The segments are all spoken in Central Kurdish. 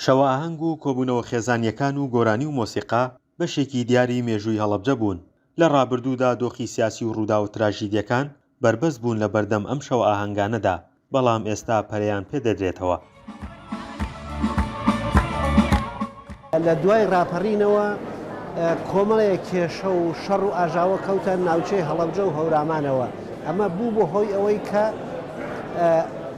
شەوە ئاهەنگ و کۆبوونەوە خێزانیەکان و گۆرانی و مۆسیقا بەشێکی دیاری مێژووی هەڵەبجە بوون. لە ڕابردوودا دۆخی سیاسی و ڕوودا و تراژیدیەکان بربەست بوون لە بەردەم ئەم شەوە ئاهەنگانەدا، بەڵام ئێستا پەرەیان پێدەدرێتەوە. لە دوای ڕاپەڕینەوە کۆمەڵێک کێشە و شەڕ و ئاژاوە کەوتە ناوچەی هەڵەبجە و هەورامانەوە. ئەمە بوو بۆ هۆی ئەوەی کە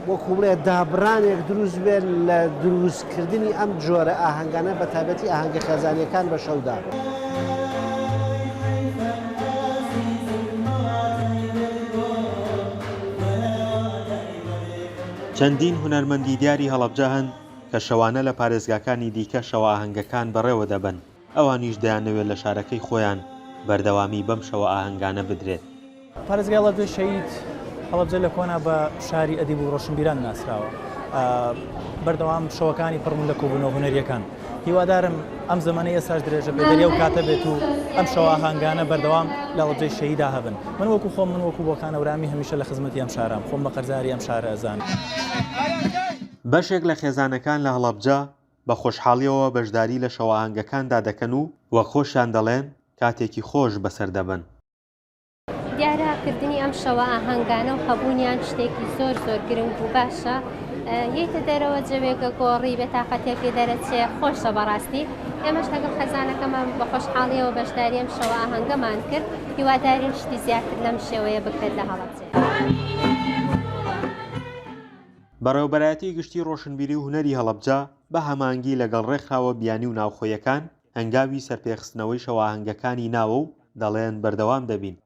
وەکو بڵێ دابڕانێک دروست بێت لە دروستکردنی ئەم جۆرە ئاهەنگانە بە تایبەتی ئاهەنگە خێزانیەکان بە شەودا. چەندین هونەرمەندی دیاری هەڵەبجە هەن کە شەوانە لە پارێزگاکانی دیکە شەوە ئاهەنگەکان بەڕێوە دەبن. ئەوانیش دەیانەوێت لە شارەکەی خۆیان بەردەوامی بەم شەوە ئاهەنگانە بدرێت. پارێزگای هەڵەبجە شەید هەڵەبجە لە کۆنا بە شاری ئەدیب و ڕۆشنبیران ناسراوە. بەردەوام شەوەکانی پڕبوون لە کۆبوونەوە هونەریەکان. هیوادارم ئەم زەمانەی ئێستاش درێژە بێ دەرێ و کاتە بێت و ئەم شەوە ئاهەنگانە بەردەوام لە هەڵەبجەی شەیدا هەبن. من وەکو خۆم من وەکو بۆکان ئەورامی هەمیشە لە خزمەتی ئەم شارام، خۆم بە قەرزاری ئەم شارە ئەزانم. بەشێک لە خێزانەکان لە هەڵەبجە بە خۆشحاڵیەوە بەشداری لە شەوە ئاهەنگەکاندا دەکەن و وەک خۆشیان دەڵێن کاتێکی خۆش بەسەر دەبن. دیارەکردنی ئەم شەوە ئاهەنگانە و هەبوونیان شتێکی زۆر گرنگ و باشە. یەکتە دەرەوە جەوێکە گۆڕی بێتاقەتێکی دەرەچێ خۆشە بەڕاستی. ئێمەش لەگەڵ خێزانەکەمان بە خۆشحاڵیەوە بەشداری ئەم شەوە ئاهەنگەمان کرد. هیوادارین شتی زیاتر لەم شێوەیە بکرێت لە هەڵەبجە. بەڕێوەبەرایەتی گشتی ڕۆشنبیری و هونەری هەڵەبجە بە هەمانگی لەگەڵ ڕێکخراوە بیانی و ناوخۆیەکان هەنگاوی سەرپێخستنەوەی شەوە ئاهەنگەکانی ناوە و دەڵێن بەردەوام دەبین.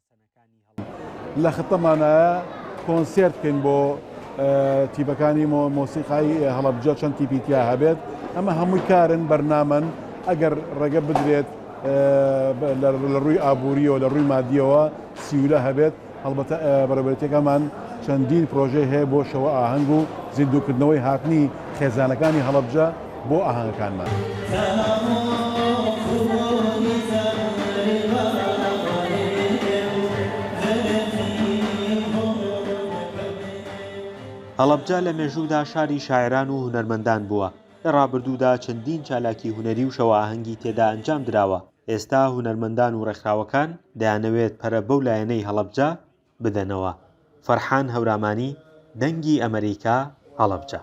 لە خەتەمانایە کۆنسێرت بکەین بۆ تیپەکانی مۆسیقای هەڵەبجە چەند تیپیتیا هەبێت. ئەمە هەمووی کارن بەرنامەن ئەگەر ڕێگە بدرێت لە ڕووی ئابووریەوە لە ڕووی مادیەوە سیولە هەبێت. هەڵبەتە بەڕێوەبەرێتەکەمان چەندین پرۆژێ هەیە بۆ شەوە ئاهەنگ و زیندووکردنەوەی هاتنی خێزانەکانی هەڵەبجە بۆ ئاهەنگەکانمان. هەڵەبجە لە مێژوودا شاری شاعران و هونەرمەندان بووە. لە ڕابردوودا چەندین چالاکی هونەری و شەوە ئاهەنگی تێدا ئەنجام دراوە. ئێستا هونەرمەندان و ڕێکخراوەکان دەیانەوێت پەرە بەو لایەنەی هەڵەبجە بدەنەوە. فەرحان هەورامانی، دەنگی ئەمریکا، هەڵەبجە.